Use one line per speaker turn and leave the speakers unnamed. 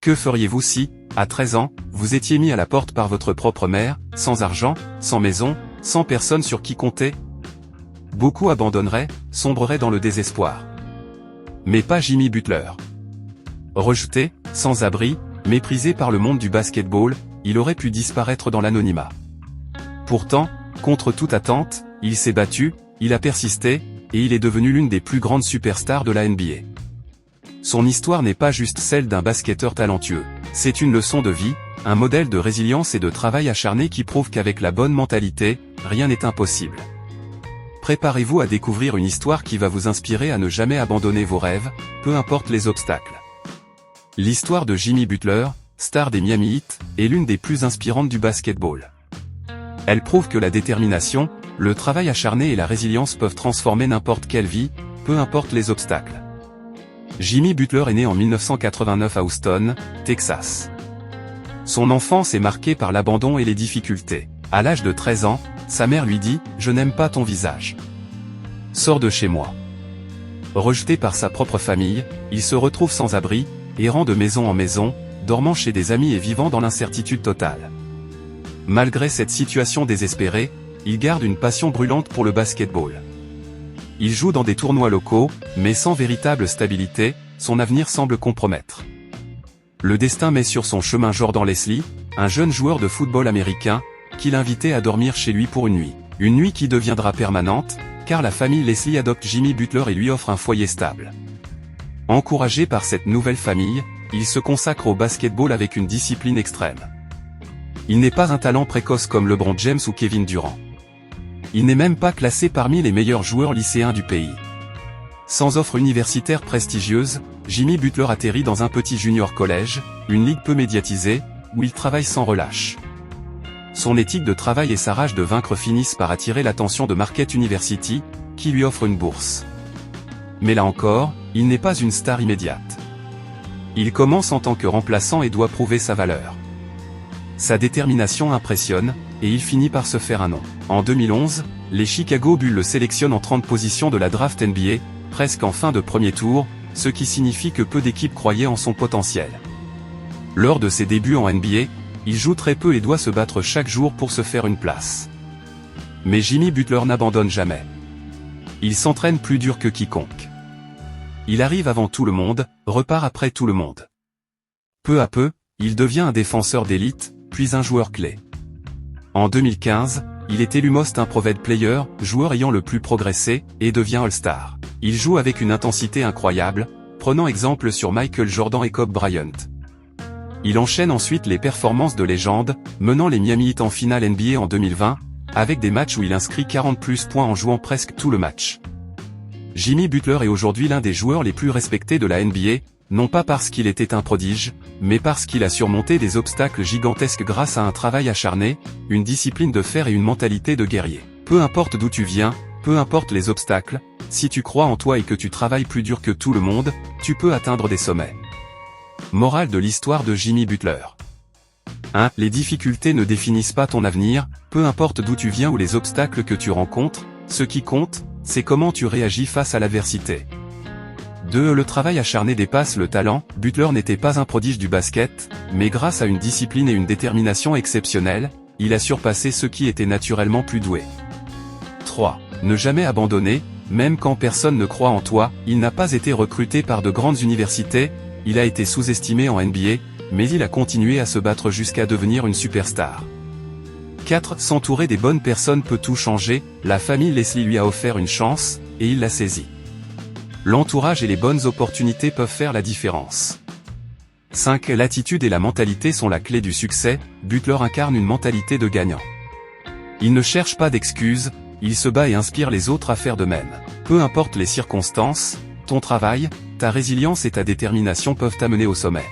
Que feriez-vous si, à 13 ans, vous étiez mis à la porte par votre propre mère, sans argent, sans maison, sans personne sur qui compter? Beaucoup abandonneraient, sombreraient dans le désespoir. Mais pas Jimmy Butler. Rejeté, sans abri, méprisé par le monde du basketball, il aurait pu disparaître dans l'anonymat. Pourtant, contre toute attente, il s'est battu, il a persisté, et il est devenu l'une des plus grandes superstars de la NBA. Son histoire n'est pas juste celle d'un basketteur talentueux, c'est une leçon de vie, un modèle de résilience et de travail acharné qui prouve qu'avec la bonne mentalité, rien n'est impossible. Préparez-vous à découvrir une histoire qui va vous inspirer à ne jamais abandonner vos rêves, peu importe les obstacles. L'histoire de Jimmy Butler, star des Miami Heat, est l'une des plus inspirantes du basketball. Elle prouve que la détermination, le travail acharné et la résilience peuvent transformer n'importe quelle vie, peu importe les obstacles. Jimmy Butler est né en 1989 à Houston, Texas. Son enfance est marquée par l'abandon et les difficultés. À l'âge de 13 ans, sa mère lui dit « Je n'aime pas ton visage. Sors de chez moi ». Rejeté par sa propre famille, il se retrouve sans abri, errant de maison en maison, dormant chez des amis et vivant dans l'incertitude totale. Malgré cette situation désespérée, il garde une passion brûlante pour le basketball. Il joue dans des tournois locaux, mais sans véritable stabilité, son avenir semble compromettre. Le destin met sur son chemin Jordan Leslie, un jeune joueur de football américain, qu'il invitait à dormir chez lui pour une nuit. Une nuit qui deviendra permanente, car la famille Leslie adopte Jimmy Butler et lui offre un foyer stable. Encouragé par cette nouvelle famille, il se consacre au basketball avec une discipline extrême. Il n'est pas un talent précoce comme LeBron James ou Kevin Durant. Il n'est même pas classé parmi les meilleurs joueurs lycéens du pays. Sans offre universitaire prestigieuse, Jimmy Butler atterrit dans un petit junior college, une ligue peu médiatisée, où il travaille sans relâche. Son éthique de travail et sa rage de vaincre finissent par attirer l'attention de Marquette University, qui lui offre une bourse. Mais là encore, il n'est pas une star immédiate. Il commence en tant que remplaçant et doit prouver sa valeur. Sa détermination impressionne, et il finit par se faire un nom. En 2011, les Chicago Bulls le sélectionnent en 30 positions de la draft NBA, presque en fin de premier tour, ce qui signifie que peu d'équipes croyaient en son potentiel. Lors de ses débuts en NBA, il joue très peu et doit se battre chaque jour pour se faire une place. Mais Jimmy Butler n'abandonne jamais. Il s'entraîne plus dur que quiconque. Il arrive avant tout le monde, repart après tout le monde. Peu à peu, il devient un défenseur d'élite, puis un joueur clé. En 2015, il est élu Most Improved Player, joueur ayant le plus progressé, et devient All-Star. Il joue avec une intensité incroyable, prenant exemple sur Michael Jordan et Kobe Bryant. Il enchaîne ensuite les performances de légende, menant les Miami Heat en finale NBA en 2020, avec des matchs où il inscrit 40+ points en jouant presque tout le match. Jimmy Butler est aujourd'hui l'un des joueurs les plus respectés de la NBA, non pas parce qu'il était un prodige, mais parce qu'il a surmonté des obstacles gigantesques grâce à un travail acharné, une discipline de fer et une mentalité de guerrier. Peu importe d'où tu viens, peu importe les obstacles, si tu crois en toi et que tu travailles plus dur que tout le monde, tu peux atteindre des sommets. Morale de l'histoire de Jimmy Butler. 1. Les difficultés ne définissent pas ton avenir, peu importe d'où tu viens ou les obstacles que tu rencontres, ce qui compte, c'est comment tu réagis face à l'adversité. 2. Le travail acharné dépasse le talent. Butler n'était pas un prodige du basket, mais grâce à une discipline et une détermination exceptionnelles, il a surpassé ceux qui étaient naturellement plus doués. 3. Ne jamais abandonner, même quand personne ne croit en toi. Il n'a pas été recruté par de grandes universités, il a été sous-estimé en NBA, mais il a continué à se battre jusqu'à devenir une superstar. 4. S'entourer des bonnes personnes peut tout changer. La famille Leslie lui a offert une chance, et il l'a saisie. L'entourage et les bonnes opportunités peuvent faire la différence. 5. L'attitude et la mentalité sont la clé du succès. Butler incarne une mentalité de gagnant. Il ne cherche pas d'excuses, il se bat et inspire les autres à faire de même. Peu importe les circonstances, ton travail, ta résilience et ta détermination peuvent t'amener au sommet.